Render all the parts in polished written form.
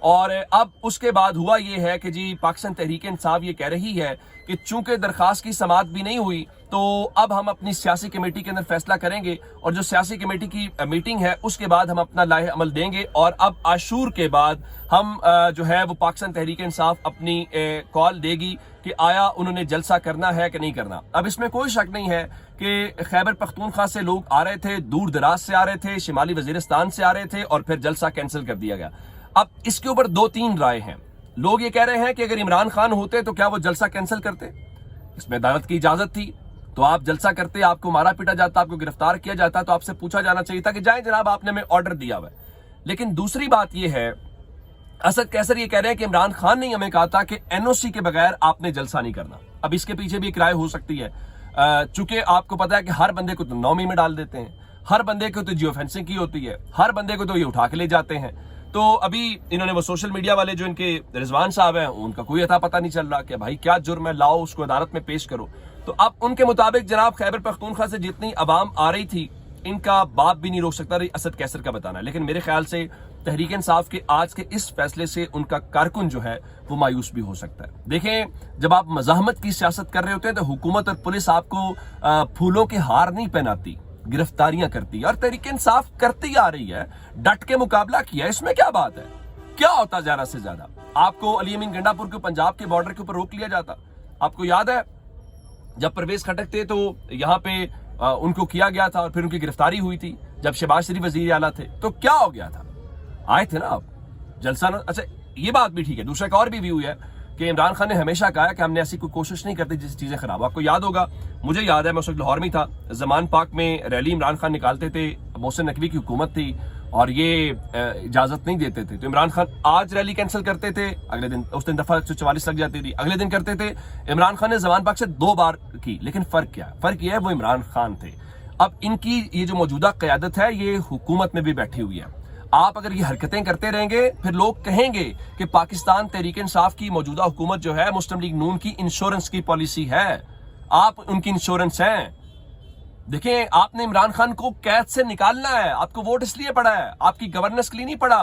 اور اب اس کے بعد ہوا یہ ہے کہ جی پاکستان تحریک انصاف یہ کہہ رہی ہے کہ چونکہ درخواست کی سماعت بھی نہیں ہوئی تو اب ہم اپنی سیاسی کمیٹی کے اندر فیصلہ کریں گے، اور جو سیاسی کمیٹی کی میٹنگ ہے اس کے بعد ہم اپنا لائحہ عمل دیں گے، اور اب عاشور کے بعد ہم جو ہے وہ پاکستان تحریک انصاف اپنی کال دے گی کہ آیا انہوں نے جلسہ کرنا ہے کہ نہیں کرنا۔ اب اس میں کوئی شک نہیں ہے کہ خیبر پختونخوا سے لوگ آ رہے تھے، دور دراز سے آ رہے تھے، شمالی وزیرستان سے آ رہے تھے، اور پھر جلسہ کینسل کر دیا گیا۔ اب اس کے اوپر دو تین رائے ہیں۔ لوگ یہ کہہ رہے ہیں کہ اگر عمران خان ہوتے تو کیا وہ جلسہ کینسل کرتے؟ اس میں عدالت کی اجازت تھی تو آپ جلسہ کرتے، آپ کو مارا پیٹا جاتا، آپ کو گرفتار کیا جاتا، تو آپ سے پوچھا جانا چاہیے تھا کہ جائیں جناب، آپ نے ہمیں آرڈر دیا ہوا ہے۔ لیکن دوسری بات یہ ہے، اسد کیسر یہ کہہ رہے ہیں کہ عمران خان نے ہمیں کہا تھا کہ این او سی کے بغیر آپ نے جلسہ نہیں کرنا۔ اب اس کے پیچھے بھی ایک رائے ہو سکتی ہے، چونکہ آپ کو پتا ہے کہ ہر بندے کو تو نومی میں ڈال دیتے ہیں، ہر بندے کو تو جیو فینسنگ کی ہوتی ہے، ہر بندے کو تو یہ اٹھا کے لے جاتے ہیں۔ تو ابھی انہوں نے وہ سوشل میڈیا والے جو ان کے رضوان صاحب ہیں، ان کا کوئی عطا پتہ نہیں چل رہا کہ بھائی کیا جرم ہے، لاؤ اس کو عدالت میں پیش کرو۔ تو اب ان کے مطابق جناب خیبر پختونخوا سے جتنی عوام آ رہی تھی، ان کا باپ بھی نہیں روک سکتا اسد کیسر کا بتانا۔ لیکن میرے خیال سے تحریک انصاف کے آج کے اس فیصلے سے ان کا کارکن جو ہے وہ مایوس بھی ہو سکتا ہے۔ دیکھیں، جب آپ مزاحمت کی سیاست کر رہے ہوتے ہیں تو حکومت اور پولیس آپ کو پھولوں کے ہار نہیں پہناتی، گرفتاریاں کرتی ہے، اور تحریک انصاف کرتی آ رہی ہے، ڈٹ کے مقابلہ کیا۔ اس میں کیا بات ہے؟ کیا ہوتا زیادہ سے زیادہ؟ آپ کو علی امین گنڈا پور کو پنجاب کے بارڈر کے اوپر روک لیا جاتا۔ آپ کو یاد ہے جب پرویز خٹک تھے تو یہاں پہ ان کو کیا گیا تھا، اور پھر ان کی گرفتاری ہوئی تھی جب شہباز شریف وزیر اعلیٰ تھے، تو کیا ہو گیا تھا؟ آئے تھے نا آپ جلسہ نہ۔ اچھا یہ بات بھی ٹھیک ہے، دوسرا ایک اور بھی ویو ہے کہ عمران خان نے ہمیشہ کہا کہ ہم نے ایسی کوئی کوشش نہیں کرتے جس چیزیں خراب۔ آپ کو یاد ہوگا، مجھے یاد ہے میں اس وقت لاہور میں تھا، زمان پاک میں ریلی عمران خان نکالتے تھے، محسن نقوی کی حکومت تھی اور یہ اجازت نہیں دیتے تھے، تو عمران خان آج ریلی کینسل کرتے تھے، اگلے دن اس دن دفعہ 144 لگ جاتی تھی، اگلے دن کرتے تھے۔ عمران خان نے زمان پاک سے 2 بار کی، لیکن فرق کیا ہے؟ فرق یہ ہے وہ عمران خان تھے۔ اب ان کی یہ جو موجودہ قیادت ہے یہ حکومت میں بھی بیٹھی ہوئی ہے۔ آپ اگر یہ حرکتیں کرتے رہیں گے پھر لوگ کہیں گے کہ پاکستان تحریک انصاف کی موجودہ حکومت جو ہے مسلم لیگ نون کی انشورنس کی پالیسی ہے، آپ ان کی انشورنس ہیں۔ دیکھیں، آپ نے عمران خان کو قید سے نکالنا ہے، آپ کو ووٹ اس لیے پڑا ہے، آپ کی گورننس کے لیے نہیں پڑا۔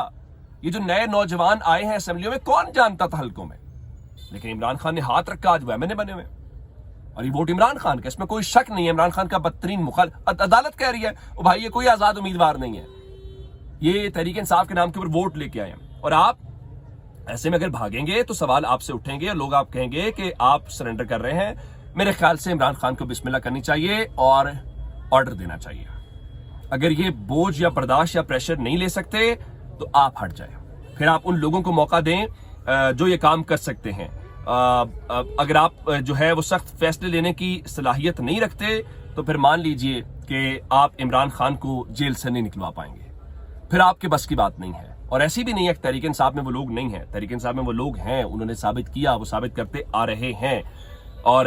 یہ جو نئے نوجوان آئے ہیں اسمبلیوں میں، کون جانتا تھا حلقوں میں، لیکن عمران خان نے ہاتھ رکھا، آج وہ ایم این اے بنے ہوئے، اور یہ ووٹ عمران خان کا، اس میں کوئی شک نہیں ہے۔ عمران خان کا بدترین مخالف، عدالت کہہ رہی ہے او بھائی یہ کوئی آزاد امیدوار نہیں ہے، یہ تحریک انصاف کے نام کے اوپر ووٹ لے کے آئے ہیں۔ اور آپ ایسے میں اگر بھاگیں گے تو سوال آپ سے اٹھیں گے، لوگ آپ کہیں گے کہ آپ سرنڈر کر رہے ہیں۔ میرے خیال سے عمران خان کو بسم اللہ کرنی چاہیے اور آرڈر دینا چاہیے۔ اگر یہ بوجھ یا برداشت یا پریشر نہیں لے سکتے تو آپ ہٹ جائیں، پھر آپ ان لوگوں کو موقع دیں جو یہ کام کر سکتے ہیں۔ اگر آپ جو ہے وہ سخت فیصلے لینے کی صلاحیت نہیں رکھتے تو پھر مان لیجئے کہ آپ عمران خان کو جیل سے نہیں نکلوا پائیں گے، پھر آپ کے بس کی بات نہیں ہے۔ اور ایسی بھی نہیں ہے کہ تحریک انصاف میں وہ لوگ نہیں ہیں، تحریک انصاف میں وہ لوگ ہیں، انہوں نے ثابت کیا، وہ ثابت کرتے آ رہے ہیں، اور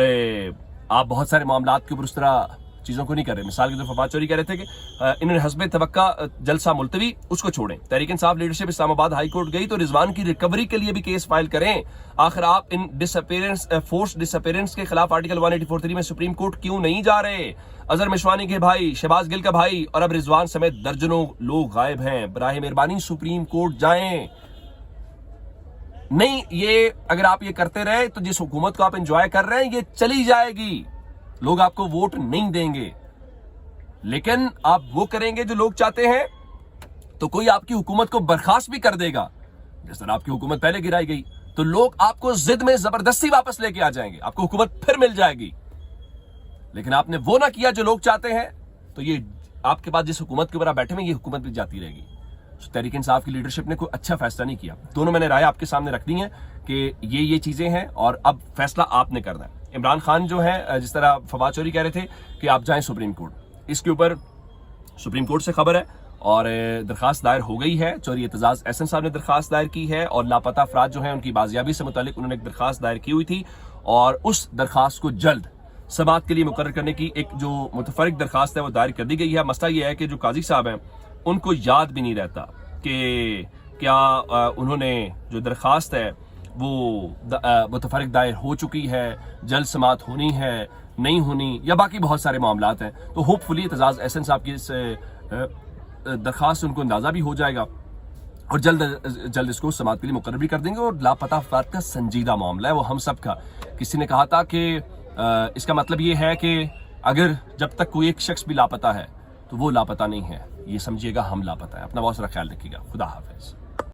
آپ بہت سارے معاملات کے اوپر اس طرح چیزوں کو نہیں کر رہے۔ مثال کے طور پر فواد چوری کہہ رہے تھے کہ انہوں نے حسب توقع جلسہ ملتوی، اس کو چھوڑیں۔ تحریک انصاف لیڈرشپ اسلام آباد ہائی کورٹ گئی تو رضوان کی ریکوری کے لیے بھی کیس فائل کریں۔ آخر آپ ان فورس ڈس اپیرنس کے خلاف آرٹیکل 184(3) میں سپریم کورٹ کیوں نہیں جا رہے؟ اظہر مشوانی کے بھائی، شہباز گل کا بھائی، اور اب رضوان سمیت درجنوں لوگ غائب ہیں۔ براہ مہربانی سپریم کورٹ جائیں۔ نہیں، یہ اگر آپ یہ کرتے رہے تو جس حکومت کو آپ انجوائے کر رہے ہیں یہ چلی جائے گی، لوگ آپ کو ووٹ نہیں دیں گے۔ لیکن آپ وہ کریں گے جو لوگ چاہتے ہیں تو کوئی آپ کی حکومت کو برخاست بھی کر دے گا، جس طرح آپ کی حکومت پہلے گرائی گئی، تو لوگ آپ کو ضد میں زبردستی واپس لے کے آ جائیں گے، آپ کو حکومت پھر مل جائے گی۔ لیکن آپ نے وہ نہ کیا جو لوگ چاہتے ہیں تو یہ آپ کے بعد جس حکومت کے اوپر آپ بیٹھے ہیں یہ حکومت بھی جاتی رہے گی۔ تحریک انصاف کی لیڈرشپ نے کوئی اچھا فیصلہ نہیں کیا۔ دونوں میں نے رائے آپ کے سامنے رکھ دی ہیں کہ یہ چیزیں ہیں اور اب فیصلہ آپ نے کرنا ہے۔ عمران خان جو ہے، جس طرح فواد چوری کہہ رہے تھے کہ آپ جائیں سپریم کورٹ، اس کے اوپر سپریم کورٹ سے خبر ہے اور درخواست دائر ہو گئی ہے۔ چوری اعتزاز احسن صاحب نے درخواست دائر کی ہے، اور لاپتہ افراد جو ہیں ان کی بازیابی سے متعلق انہوں نے ایک درخواست دائر کی ہوئی تھی، اور اس درخواست کو جلد سماعت کے لیے مقرر کرنے کی ایک جو متفرق درخواست ہے وہ دائر کر دی گئی ہے۔ مسئلہ یہ ہے کہ جو قاضی صاحب ہیں ان کو یاد بھی نہیں رہتا کہ کیا انہوں نے جو درخواست ہے وہ متفرق دائر ہو چکی ہے، جلد سماعت ہونی ہے، نہیں ہونی، یا باقی بہت سارے معاملات ہیں۔ تو ہوپ فلی اعتزاز احسن صاحب کی اس درخواست سے ان کو اندازہ بھی ہو جائے گا، اور جلد اس کو سماعت کے لیے مقرر بھی کر دیں گے. اور لاپتہ افراد کا سنجیدہ معاملہ ہے, وہ ہم سب کا. کسی نے کہا تھا کہ اس کا مطلب یہ ہے کہ اگر جب تک کوئی ایک شخص بھی لاپتہ ہے تو وہ لاپتہ نہیں ہے, یہ سمجھیے گا ہم لاپتہ ہیں. اپنا بہت سارا خیال رکھیے گا. خدا حافظ.